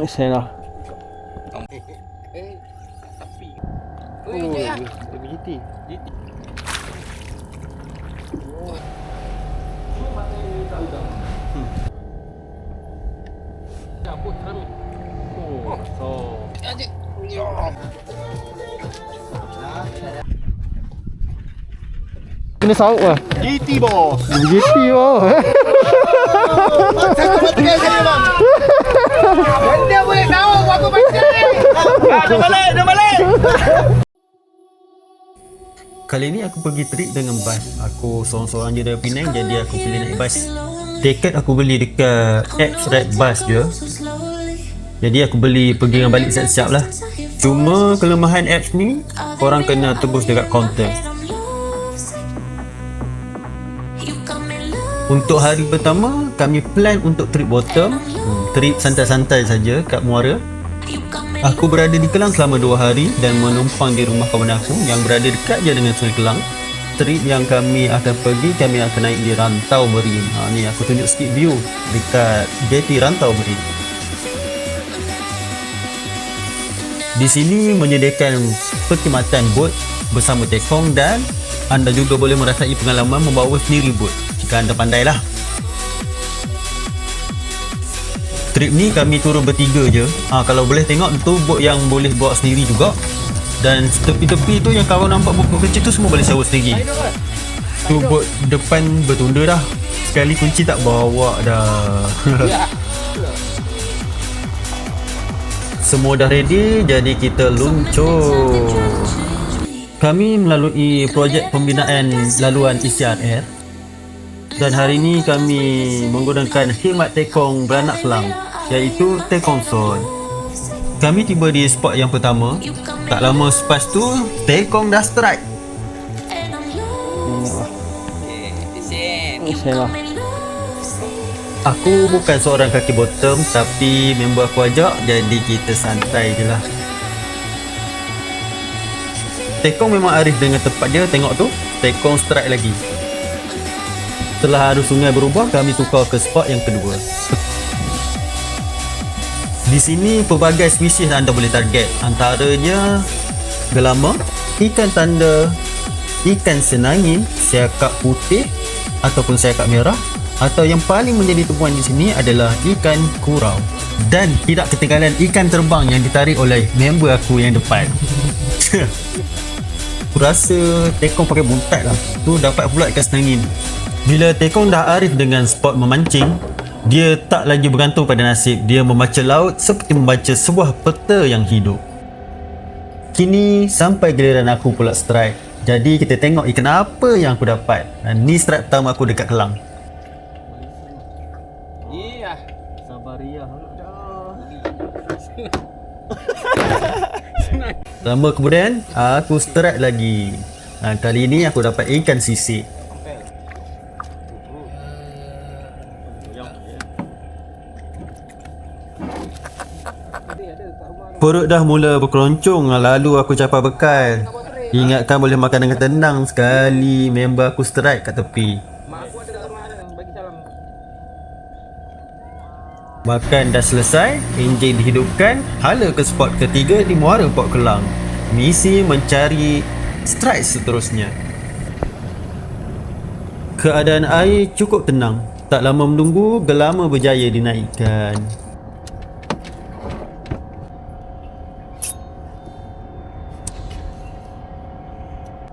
Sen lah. Oh, GT. Kena sauk lah. GT bos. GT bos. Dia boleh tahu aku pancing. Dah balik. Kali ni aku pergi trip dengan bas. Aku seorang-seorang je dari Penang, jadi aku pilih naik bas. Tiket aku beli dekat apps Red Bus je. Jadi aku beli pergi dengan balik siap-siap lah. Cuma kelemahan apps ni, korang kena tebus dekat kaunter. Untuk hari pertama, kami plan untuk trip bottom. Trip santai-santai saja kat Muara. Aku berada di Kelang selama 2 hari dan menumpang di rumah kawan aku yang berada dekat je dengan Sungai Kelang. Trip yang kami akan pergi, kami akan naik di Rantau Marine. Ni aku tunjuk sikit view dekat jeti Rantau Marine. Di sini menyediakan perkhidmatan bot bersama tekong dan anda juga boleh merasai pengalaman membawa sendiri bot jika anda pandai lah. Trip ni kami turun bertiga je. Kalau boleh tengok tu bot yang boleh bawa sendiri juga. Dan tepi-tepi tu yang kawan nampak bot kecil tu semua boleh sewa sendiri. Tu bot depan bertunda dah. Sekali kunci tak bawa dah. Semua dah ready, jadi kita luncur. Kami melalui projek pembinaan laluan ICRR. Dan hari ini kami menggunakan khidmat tekong beranak Kelang, iaitu Tekong Son. Kami tiba di spot yang pertama. Tak lama selepas tu, tekong dah strike. Sen lah. Aku bukan seorang kaki bottom, tapi member aku ajak, jadi kita santai je lah. Tekong memang arif dengan tempat dia, tengok tu, tekong strike lagi. Setelah arus sungai berubah, kami tukar ke spot yang kedua. Di sini pelbagai spesies anda boleh target, antaranya gelama, ikan tanda, ikan senangin, siakap putih ataupun siakap merah, atau yang paling menjadi tumpuan di sini adalah ikan kurau. Dan tidak ketinggalan ikan terbang yang ditarik oleh member aku yang depan. Aku rasa tekong pakai buntat lah. Tu dapat pula ikan senangin. Bila tekong dah arif dengan spot memancing, dia tak lagi bergantung pada nasib. Dia membaca laut seperti membaca sebuah peta yang hidup. Kini sampai giliran aku pula strike. Jadi kita tengok ikan apa yang aku dapat. Ni strike pertama aku dekat Kelang. Sabariah. Lama kemudian aku strike lagi. Kali ini aku dapat ikan sisik. Perut dah mula berkeroncong, lalu aku capai bekal. Ingatkan boleh makan dengan tenang, sekali member aku strike kat tepi. Makan dah selesai, enjin dihidupkan, hala ke spot ketiga di Muara Port Kelang. Misi mencari strike seterusnya. Keadaan air cukup tenang. Tak lama menunggu, gelama berjaya dinaikkan.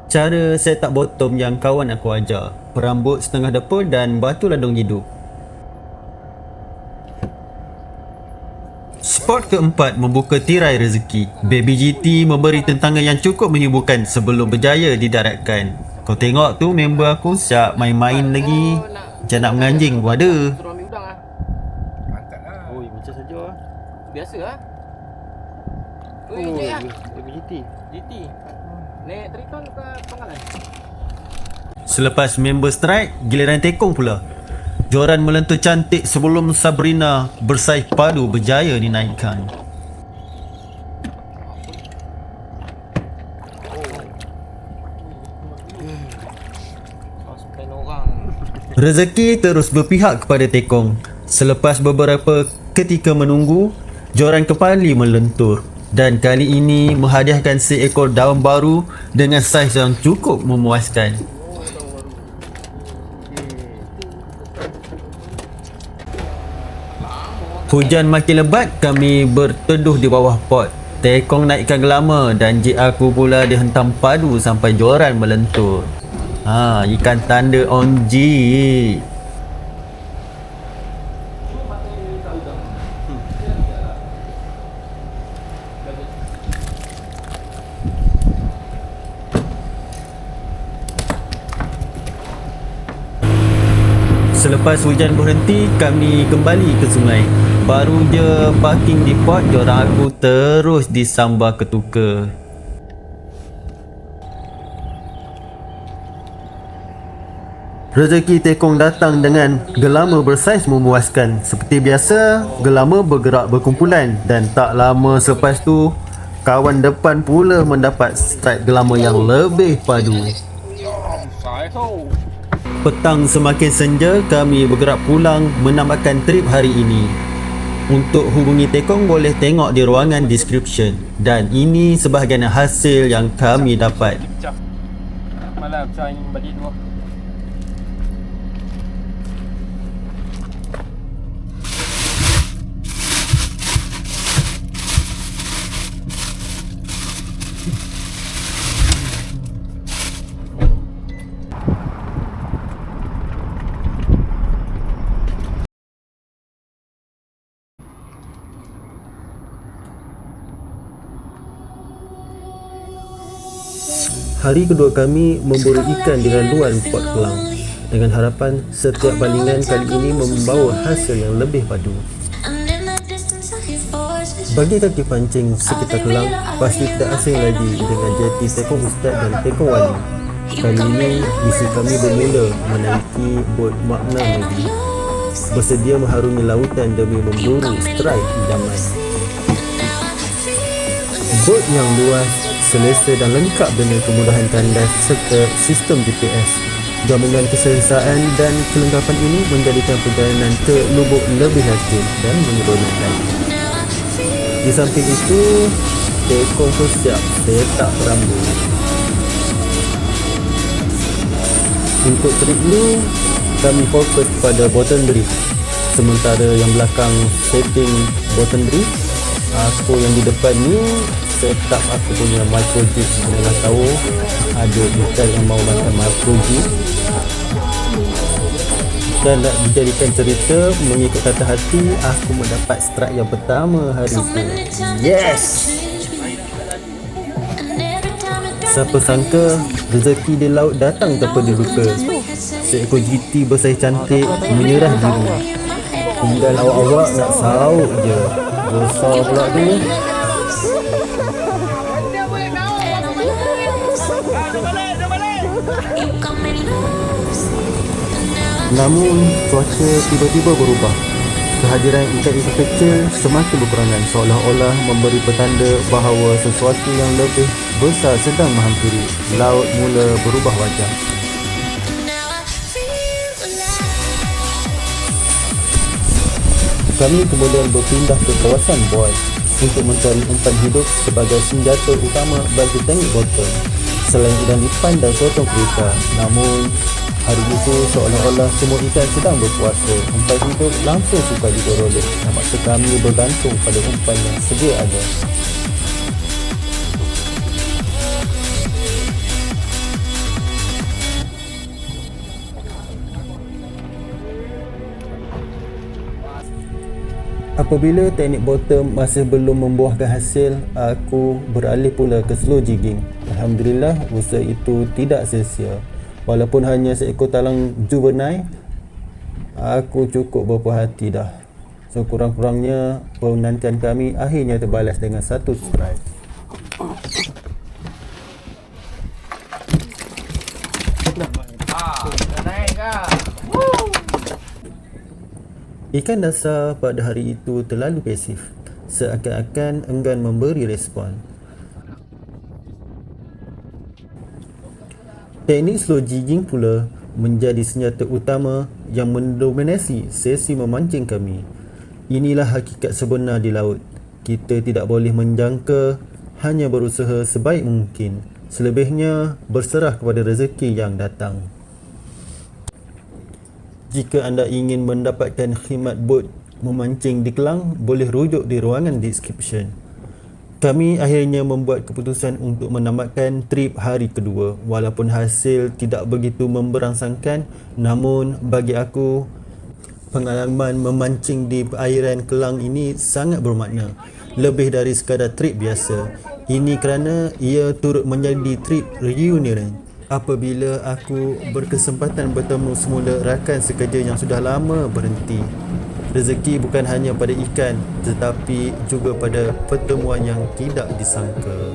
Cara set up bottom yang kawan aku ajar, perambut setengah depul dan batu ladung hidup. Spot keempat membuka tirai rezeki. Baby GT memberi tentangan yang cukup menghiburkan sebelum berjaya didaratkan. Kau tengok tu member aku siap main-main lagi. Macam nak menganjing pun ada. Mantap lah. Oi, macam saja lah. Biasa lah. Baby GT. GT. Naik Triton ke Pangkalan? Selepas member strike, giliran tekong pula. Joran melentur cantik sebelum Sabrina bersaih padu berjaya dinaikkan. Rezeki terus berpihak kepada tekong. Selepas beberapa ketika menunggu, joran kembali melentur dan kali ini menghadiahkan seekor daun baru dengan saiz yang cukup memuaskan. Hujan makin lebat, kami berteduh di bawah pot. Tekong naikkan gelama dan jik aku pula dihentam padu sampai joran melentur. Ikan tanda on jik. Selepas hujan berhenti, kami kembali ke sungai. Baru je parking di pot, joran aku terus disambar ketuka. Rezeki tekong datang dengan gelama bersaiz memuaskan. Seperti biasa, gelama bergerak berkumpulan dan tak lama selepas tu, kawan depan pula mendapat strike gelama yang lebih padu. Petang semakin senja, kami bergerak pulang menambahkan trip hari ini. Untuk hubungi Tekong boleh tengok di ruangan description. Dan ini sebahagian hasil yang kami dapat. Malam saya ingin balik dua. Hari kedua kami memburu ikan di laluan pot kelang dengan harapan setiap balingan kali ini membawa hasil yang lebih padu. Bagi kaki pancing sekitar kelang, pasti tidak asing lagi dengan jeti Tekong Ustaz dan Tekong Wali. Kali ini misi kami bermula menaiki bot Makna Medi, bersedia mengharungi lautan demi memburu strike idaman. Bot yang luas, selesa dan lengkap dengan kemudahan tandas serta sistem GPS. Gabungan keselesaan dan kelengkapan ini menjadikan perjalanan ke Lubuk lebih yakin dan menyeronokkan. Di samping itu, Tekong pun siap setak rambut. Untuk trip ni, kami fokus pada bottom drift. Sementara yang belakang setting bottom drift, aku yang di depan ni setup aku punya micro jig. Jangan tahu ada ikan yang mau makan micro jig. Dan nak dijadikan cerita mengikut kata hati, aku mendapat strike yang pertama hari itu. Yes! Siapa sangka rezeki di laut datang tanpa diduga. Seekor GT bersaiz cantik menyerah diri. Tinggal awak-awak nak sauk je. Besar pula tu. Namun, cuaca tiba-tiba berubah. Kehadiran ikan-ikan kecil semakin berkurangan, seolah-olah memberi petanda bahawa sesuatu yang lebih besar sedang menghampiri. Laut mula berubah wajah. Kami kemudian berpindah ke kawasan buoy untuk mencari umpan hidup sebagai senjata utama bagi teknik bottom. Selain ikan lipan dan sotong kereta, namun hari itu seolah-olah semua ikan sedang berpuasa. Umpan hidup langsung suka diperoleh. Terpaksa kami bergantung pada umpan yang sedia ada. Apabila teknik bottom masih belum membuahkan hasil, aku beralih pula ke slow jigging. Alhamdulillah, usaha itu tidak sia-sia. Walaupun hanya seekor talang juvenile, aku cukup berpuas hati dah. So kurang-kurangnya penantian kami akhirnya terbalas dengan satu strike. Ikan dasar pada hari itu terlalu pasif, seakan-akan enggan memberi respon. Teknik slow jigging pula menjadi senjata utama yang mendominasi sesi memancing kami. Inilah hakikat sebenar di laut. Kita tidak boleh menjangka, hanya berusaha sebaik mungkin. Selebihnya berserah kepada rezeki yang datang. Jika anda ingin mendapatkan khidmat bot memancing di Kelang, boleh rujuk di ruangan description. Kami akhirnya membuat keputusan untuk menamatkan trip hari kedua. Walaupun hasil tidak begitu memberangsangkan, namun bagi aku, pengalaman memancing di perairan Kelang ini sangat bermakna. Lebih dari sekadar trip biasa. Ini kerana ia turut menjadi trip reunion. Apabila aku berkesempatan bertemu semula rakan sekerja yang sudah lama berhenti. Rezeki bukan hanya pada ikan, tetapi juga pada pertemuan yang tidak disangka.